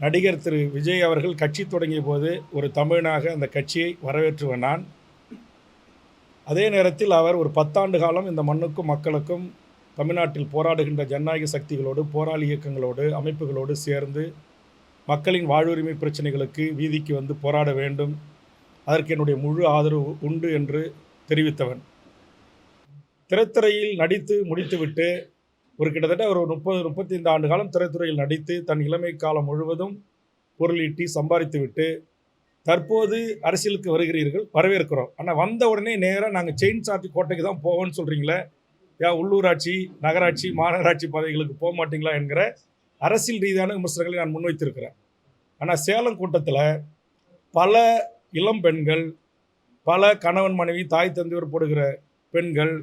நடிகர் திரு விஜய் அவர்கள் கட்சி தொடங்கிய போது ஒரு தமிழனாக அந்த கட்சியை வரவேற்றுவன் நான். அதே நேரத்தில் அவர் ஒரு 10 ஆண்டு காலம் இந்த மண்ணுக்கும் மக்களுக்கும் தமிழ்நாட்டில் போராடுகின்ற ஜனநாயக சக்திகளோடு, போராளி இயக்கங்களோடு, அமைப்புகளோடு சேர்ந்து மக்களின் வாழ்வுரிமை பிரச்சனைகளுக்கு வீதிக்கு வந்து போராட வேண்டும், அதற்கு என்னுடைய முழு ஆதரவு உண்டு என்று தெரிவித்தவன். திரைத்துறையில் நடித்து முடித்துவிட்டு ஒரு கிட்டத்தட்ட ஒரு 30-35 ஆண்டு காலம் திரைத்துறையில் நடித்து தன் இளமை காலம் முழுவதும் பொருளீட்டி சம்பாதித்துவிட்டு தற்போது அரசியலுக்கு வருகிறீர்கள், வரவேற்கிறோம். ஆனால் வந்த உடனே நேராக நாங்கள் செயின் சாத்தி கோட்டைக்கு தான் போவோம்னு சொல்கிறீங்களே, ஏன் உள்ளூராட்சி, நகராட்சி, மாநகராட்சி பதவிகளுக்கு போக மாட்டீங்களா என்கிற அரசியல் ரீதியான விமர்சனங்களை நான் முன்வைத்திருக்கிறேன். ஆனால் சேலம் கூட்டத்தில் பல இளம் பெண்கள், பல கணவன் மனைவி தாய் தந்தையோர் போடுகிற பெண்கள்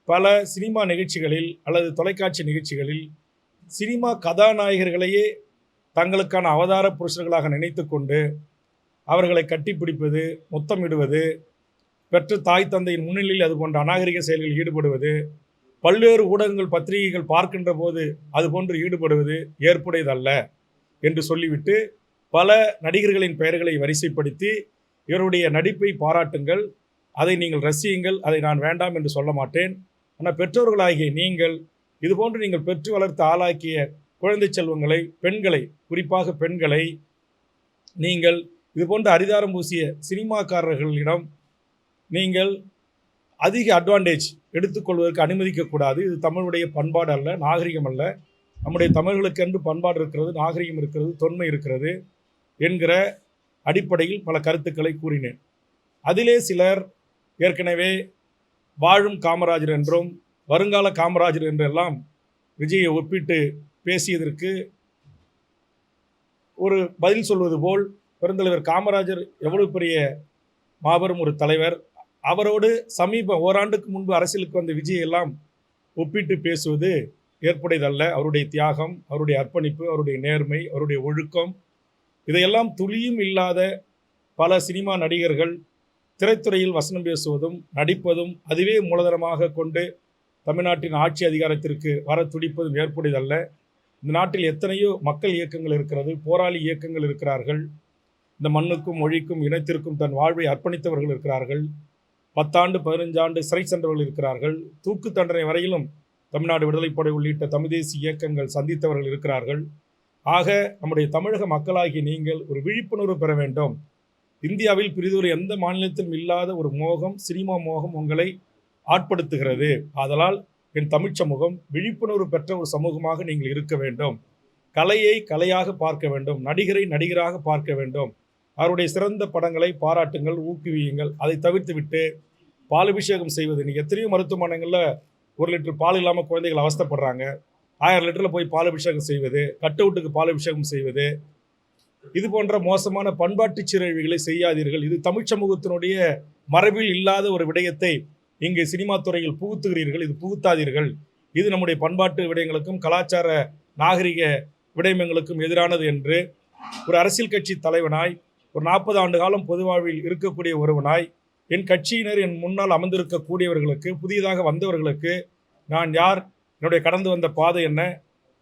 பல சினிமா நிகழ்ச்சிகளில் அல்லது தொலைக்காட்சி நிகழ்ச்சிகளில் சினிமா கதாநாயகர்களையே தங்களுக்கான அவதார புருஷர்களாக நினைத்து கொண்டு அவர்களை கட்டிப்பிடிப்பது, முத்தமிடுவது, பெற்ற தாய் தந்தையின் முன்னிலையில் அது போன்ற அநாகரிக செயல்களில் ஈடுபடுவது, பல்வேறு ஊடகங்கள் பத்திரிகைகள் பார்க்கின்ற போது அதுபோன்று ஈடுபடுவது ஏற்புடையதல்ல என்று சொல்லிவிட்டு பல நடிகர்களின் பெயர்களை வரிசைப்படுத்தி இவருடைய நடிப்பை பாராட்டுங்கள், அதை நீங்கள் ரசியுங்கள், அதை நான் வேண்டாம் என்று சொல்ல மாட்டேன். ஆனால் பெற்றோர்களாகிய நீங்கள் இதுபோன்று நீங்கள் பெற்று வளர்த்து ஆளாக்கிய குழந்தை செல்வங்களை, பெண்களை, குறிப்பாக பெண்களை நீங்கள் இதுபோன்ற அரிதாரம் பூசிய சினிமாக்காரர்களிடம் நீங்கள் அதிக அட்வான்டேஜ் எடுத்துக்கொள்வதற்கு அனுமதிக்கக்கூடாது. இது தமிழுடைய பண்பாடு அல்ல, நாகரிகம் அல்ல. நம்முடைய தமிழர்களுக்கென்று பண்பாடு இருக்கிறது, நாகரிகம் இருக்கிறது, தொன்மை இருக்கிறது என்கிற அடிப்படையில் பல கருத்துக்களை கூறினேன். அதிலே சிலர் ஏற்கனவே வாழும் காமராஜர் என்றும் வருங்கால காமராஜர் என்றெல்லாம் விஜயை ஒப்பிட்டு பேசியதற்கு ஒரு பதில் சொல்வது போல், பெருந்தலைவர் காமராஜர் எவ்வளவு பெரிய மாபெரும் ஒரு தலைவர், அவரோடு ஓராண்டுக்கு முன்பு அரசியலுக்கு வந்த விஜய் எல்லாம் ஒப்பிட்டு பேசுவது ஏற்புடையதல்ல. அவருடைய தியாகம், அவருடைய அர்ப்பணிப்பு, அவருடைய நேர்மை, அவருடைய ஒழுக்கம், இதையெல்லாம் துளியும் இல்லாத பல சினிமா நடிகர்கள் திரைத்துறையில் வசனம் பேசுவதும் நடிப்பதும் அதுவே மூலதனமாக கொண்டு தமிழ்நாட்டின் ஆட்சி அதிகாரத்திற்கு வர துடிப்பதும் ஏற்புடையதல்ல. இந்த நாட்டில் எத்தனையோ மக்கள் இயக்கங்கள் இருக்கிறது, போராளி இயக்கங்கள் இருக்கிறார்கள், இந்த மண்ணுக்கும் மொழிக்கும் இனத்திற்கும் தன் வாழ்வை அர்ப்பணித்தவர்கள் இருக்கிறார்கள், 10 ஆண்டு 15 ஆண்டு சிறை சென்றவர்கள் இருக்கிறார்கள், தூக்கு தண்டனை வரையிலும் தமிழ்நாடு விடுதலைப்படை உள்ளிட்ட தமிழ் தேசிய இயக்கங்கள் சந்தித்தவர்கள் இருக்கிறார்கள். ஆக நம்முடைய தமிழக மக்களாகிய நீங்கள் ஒரு விழிப்புணர்வு பெற வேண்டும். இந்தியாவில் பிரிதொரு எந்த மாநிலத்திலும் இல்லாத ஒரு மோகம், சினிமா மோகம் உங்களை ஆட்படுத்துகிறது. ஆதலால் என் தமிழ் சமூகம் விழிப்புணர்வு பெற்ற ஒரு சமூகமாக நீங்கள் இருக்க வேண்டும். கலையை கலையாக பார்க்க வேண்டும், நடிகரை நடிகராக பார்க்க வேண்டும். அவருடைய சிறந்த படங்களை பாராட்டுங்கள், ஊக்குவியுங்கள். அதை தவிர்த்து விட்டு பாலபிஷேகம் செய்வது, இன்னைக்கு எத்தனையோ மருத்துவமனைகளில் 1 லிட்டர் பால் இல்லாமல் குழந்தைகள் அவஸ்தைப்படுறாங்க. 1000 லிட்டரில் போய் பாலபிஷேகம் செய்வது, கட் அவுட்டுக்கு பாலபிஷேகம் செய்வது, இது போன்ற மோசமான பண்பாட்டு சீரழிவுகளை செய்யாதீர்கள். இது தமிழ் சமூகத்தினுடைய மரபில் இல்லாத ஒரு விடயத்தை இங்கு சினிமா துறையில் புகுத்துகிறீர்கள். இது புகுத்தாதீர்கள். இது நம்முடைய பண்பாட்டு விடயங்களுக்கும் கலாச்சார நாகரிக விடயங்களுக்கும் எதிரானது என்று ஒரு அரசியல் கட்சி தலைவனாய், ஒரு 40 ஆண்டு காலம் பொது வாழ்வில் இருக்கக்கூடிய ஒருவனாய், என் கட்சியினர், என் முன்னால் அமர்ந்திருக்கக்கூடியவர்களுக்கு, புதியதாக வந்தவர்களுக்கு நான் யார், என்னுடைய கடந்து வந்த பாதை என்ன,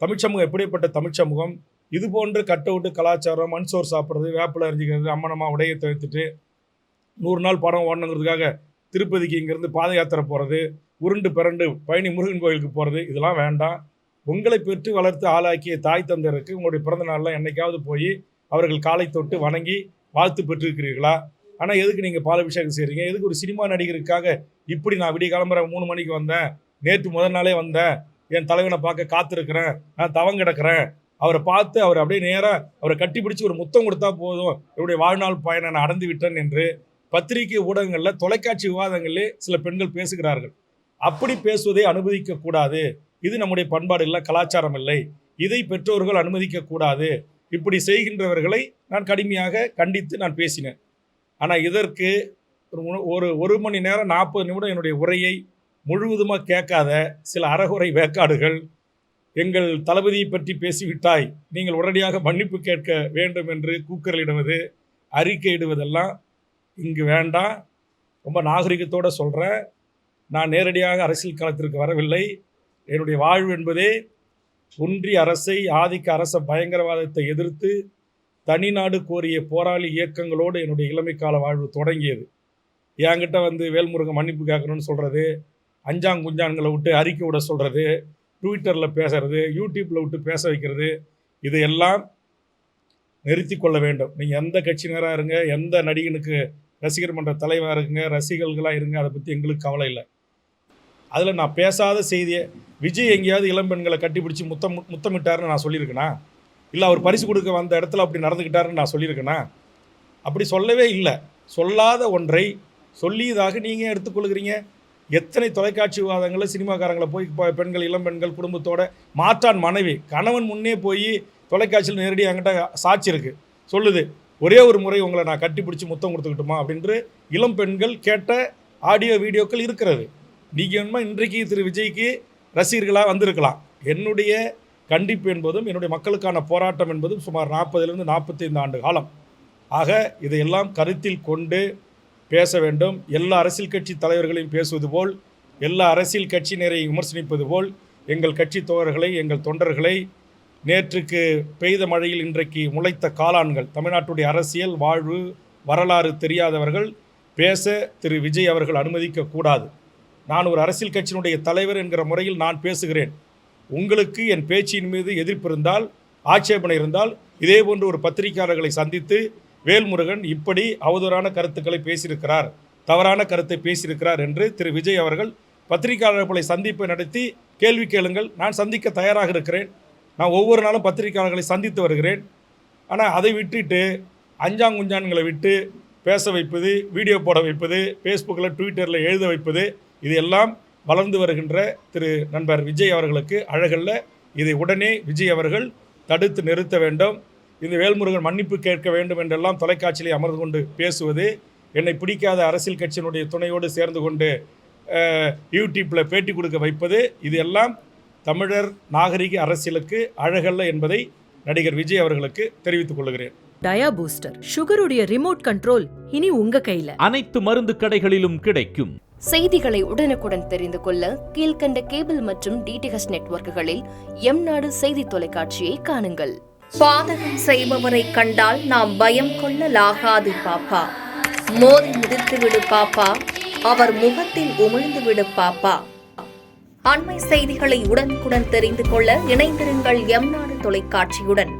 தமிழ் சமூகம் எப்படிப்பட்ட தமிழ் சமூகம், இது போன்று கட் அவுட்டு கலாச்சாரம், மண்சோறு சாப்பிட்றது, வேப்பிலை அரிஞ்சிக்கிறது, அம்மனமாக உடையை தவிர்த்துட்டு 100 நாள் படம் ஓடணுங்கிறதுக்காக திருப்பதிக்கு இங்கேருந்து பாத யாத்திரை போகிறது, உருண்டு பிறண்டு பழனி முருகன் கோயிலுக்கு போகிறது, இதெல்லாம் வேண்டாம். உங்களை பெற்று வளர்த்து ஆளாக்கிய தாய் தந்தையருக்கு உங்களுடைய பிறந்த நாளில் என்னைக்காவது போய் அவர்கள் காலை தொட்டு வணங்கி வாழ்த்து பெற்றிருக்கிறீர்களா? ஆனால் எதுக்கு நீங்கள் பாலாபிஷேகம் செய்கிறீங்க? எதுக்கு ஒரு சினிமா நடிகருக்காக இப்படி நான் விடிய கிளம்புற 3 மணிக்கு வந்தேன், நேற்று முதல் நாளே வந்தேன், என் தலைவனை பார்க்க காத்திருக்கிறேன், நான் தவம் கிடக்கிறேன், அவரை பார்த்து அவர் அப்படியே நேராக அவரை கட்டி பிடிச்சி ஒரு முத்தம் கொடுத்தா போதும், என்னுடைய வாழ்நாள் பயனை நான் அடைந்து விட்டேன் என்று பத்திரிகை ஊடகங்களில், தொலைக்காட்சி விவாதங்களிலே சில பெண்கள் பேசுகிறார்கள். அப்படி பேசுவதை அனுமதிக்கக்கூடாது. இது நம்முடைய பண்பாடு இல்லை, கலாச்சாரம் இல்லை. இதை பெற்றோர்கள் அனுமதிக்கக்கூடாது. இப்படி செய்கின்றவர்களை நான் கடுமையாக கண்டித்து நான் பேசினேன். ஆனால் இதற்கு ஒரு மணி நேரம் 40 நிமிடம் என்னுடைய உரையை முழுவதுமாக கேட்காத சில அறகுறை வேக்காடுகள், எங்கள் தளபதியை பற்றி பேசிவிட்டாய், நீங்கள் உடனடியாக மன்னிப்பு கேட்க வேண்டும் என்று கூக்குரலிடுவது, அறிக்கையிடுவதெல்லாம் இங்கு வேண்டாம். ரொம்ப நாகரிகத்தோடு சொல்கிறேன். நான் நேரடியாக அரசியல் களத்திற்கு வரவில்லை. என்னுடைய வாழ்வு என்பதே ஒன்றிய அரசை, ஆதிக்க அரச பயங்கரவாதத்தை எதிர்த்து தனிநாடு கோரிய போராளி இயக்கங்களோடு என்னுடைய இளமை கால வாழ்வு தொடங்கியது. என்கிட்ட வந்து வேல்முருகன் மன்னிப்பு கேட்கணும்னு சொல்கிறது, அஞ்சாங்குஞ்சான்களை விட்டு அறிக்கை விட சொல்கிறது, ட்விட்டரில் பேசுறது, யூடியூப்பில் விட்டு பேச வைக்கிறது, இதையெல்லாம் நிறுத்தி கொள்ள வேண்டும். நீங்கள் எந்த கட்சியினராக இருங்க, எந்த நடிகனுக்கு ரசிகர் மன்ற தலைவராக இருங்க, ரசிகர்களாக இருங்க, அதை பற்றி எங்களுக்கு கவலை இல்லை. அதில் நான் பேசாத செய்தியை விஜய் எங்கேயாவது இளம்பெண்களை கட்டிப்பிடிச்சி முத்தமிட்டாருன்னு நான் சொல்லியிருக்கேனா? இல்லை அவர் பரிசு கொடுக்க வந்த இடத்துல அப்படி நடந்துக்கிட்டாருன்னு நான் சொல்லியிருக்கேனா? அப்படி சொல்லவே இல்லை. சொல்லாத ஒன்றை சொல்லியதாக நீங்கள் எடுத்துக்கொள்கிறீங்க. எத்தனை தொலைக்காட்சி விவாதங்களில் சினிமாக்காரங்களை போய் பெண்கள், இளம்பெண்கள் குடும்பத்தோட மாற்றான் மனைவி கணவன் முன்னே போய் தொலைக்காட்சியில் நேரடியாக என்கிட்ட சாட்சி இருக்குது, சொல்லுது, ஒரே ஒரு முறை உங்களை நான் கட்டிப்பிடிச்சி முத்தம் கொடுத்துக்கிட்டுமா அப்படின்று இளம் பெண்கள் கேட்ட ஆடியோ வீடியோக்கள் இருக்கிறது. நீங்கள் வேணுமா இன்றைக்கு திரு விஜய்க்கு ரசிகர்களாக வந்திருக்கலாம். என்னுடைய கண்டிப்பு என்பதும் என்னுடைய மக்களுக்கான போராட்டம் என்பதும் சுமார் 40 45 ஆண்டு காலம். ஆக இதையெல்லாம் கருத்தில் கொண்டு பேச வேண்டும். எல்லா அரசியல் கட்சி தலைவர்களையும் பேசுவது போல், எல்லா அரசியல் கட்சியினரை விமர்சனிப்பது போல் எங்கள் கட்சி தோழர்களை, எங்கள் தொண்டர்களை, நேற்றுக்கு பெய்த மழையில் இன்றைக்கு முளைத்த காளான்கள், தமிழ்நாட்டுடைய அரசியல் வாழ்வு வரலாறு தெரியாதவர்கள் பேச திரு விஜய் அவர்கள் அனுமதிக்கக்கூடாது. நான் ஒரு அரசியல் கட்சியினுடைய தலைவர் என்கிற முறையில் நான் பேசுகிறேன். உங்களுக்கு என் பேச்சின் மீது எதிர்ப்பு இருந்தால், ஆட்சேபனை இருந்தால், இதே போன்று ஒரு பத்திரிகையாளர்களை சந்தித்து வேல்முருகன் இப்படி அவதூறான கருத்துக்களை பேசியிருக்கிறார், தவறான கருத்தை பேசியிருக்கிறார் என்று திரு விஜய் அவர்கள் பத்திரிகையாளர்களை சந்திப்பை நடத்தி கேள்வி கேளுங்கள். நான் சந்திக்க தயாராக இருக்கிறேன். நான் ஒவ்வொரு நாளும் பத்திரிகையாளர்களை சந்தித்து வருகிறேன். ஆனால் அதை விட்டுட்டு அஞ்சாங்குஞ்சான்களை விட்டு பேச வைப்பது, வீடியோ போட வைப்பது, ஃபேஸ்புக்கில் ட்விட்டரில் எழுத வைப்பது, இது எல்லாம் வளர்ந்து வருகின்ற திரு நண்பர் விஜய் அவர்களுக்கு அழகல்ல. இதை உடனே விஜய் அவர்கள் தடுத்து நிறுத்த வேண்டும். இந்த வேல்முருகன் மன்னிப்பு கேட்க வேண்டும் என்றெல்லாம் தொலைக்காட்சியிலே அமர்ந்து கொண்டு பேசுவது, என்னை பிடிக்காத அரசியல் கட்சியினுடைய துணையோடு சேர்ந்து கொண்டு யூடியூப்பில் பேட்டி கொடுக்க வைப்பது, இது எல்லாம் தமிழர் நாகரிக அரசியலுக்கு அழகல்ல என்பதை நடிகர் விஜய் அவர்களுக்கு தெரிவித்துக் கொள்கிறேன். டயா பூஸ்டர் சுகருடைய ரிமோட் கண்ட்ரோல் இனி உங்க கையில. அனைத்து மருந்து கடைகளிலும் கிடைக்கும். செய்திகளை உடனுக்குடன் தெரிந்து கொள்ள கீழ்கண்ட கேபிள் மற்றும் டிடிஎச் நெட்வொர்க்குகளில் எம்நாடு செய்தி தொலைக்காட்சியை காணுங்கள். பாதகம் செய்பவரை கண்டால் நாம் பயம் கொள்ளலாகாது பாப்பா. மோதி மிதித்து விடு பாப்பா, அவர் முகத்தில் உமிழ்ந்து விடு பாப்பா. அண்மை செய்திகளை உடனுக்குடன் தெரிந்து கொள்ள இணைந்திருங்கள் எம்நாடு தொலைக்காட்சியுடன்.